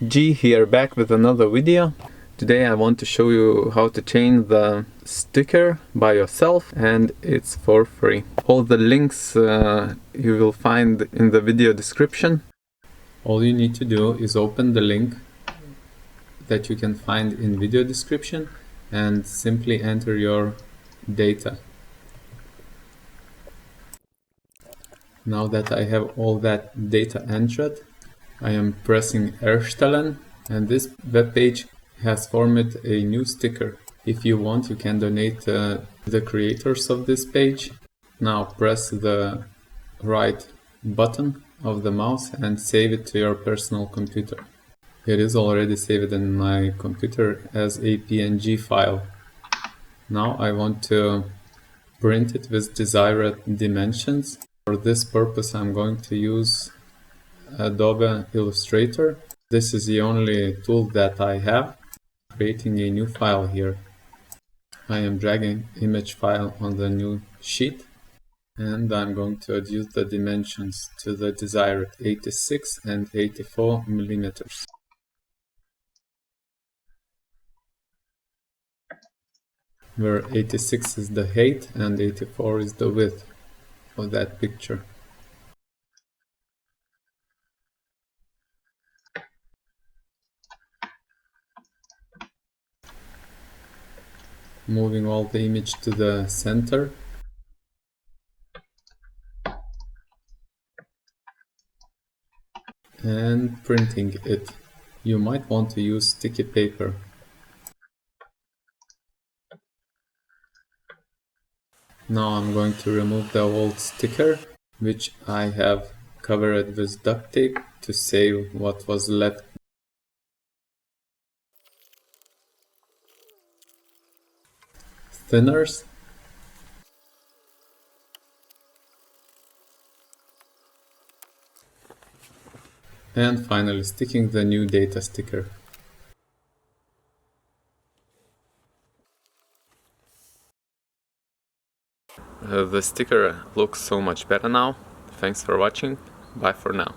G here, back with another video. Today I want to show you how to change the sticker by yourself, and it's for free. All the links you will find in the video description. All you need to do is open the link that you can find in video description and simply enter your data. Now that I have all that data entered, I am pressing Erstellen, and this web page has formed a new sticker. If you want, you can donate to the creators of this page. Now press the right button of the mouse and save it to your personal computer. It is already saved in my computer as a PNG file. Now I want to print it with desired dimensions. For this purpose I'm going to use Adobe Illustrator. This is the only tool that I have. Creating a new file here. I am dragging image file on the new sheet, and I'm going to adjust the dimensions to the desired 86 and 84 millimeters. Where 86 is the height and 84 is the width of that picture. Moving all the image to the center. And printing it. You might want to use sticky paper. Now I'm going to remove the old sticker, which I have covered with duct tape to save what was left. Thinners. And finally sticking the new data sticker. The sticker looks so much better now. Thanks for watching. Bye for now.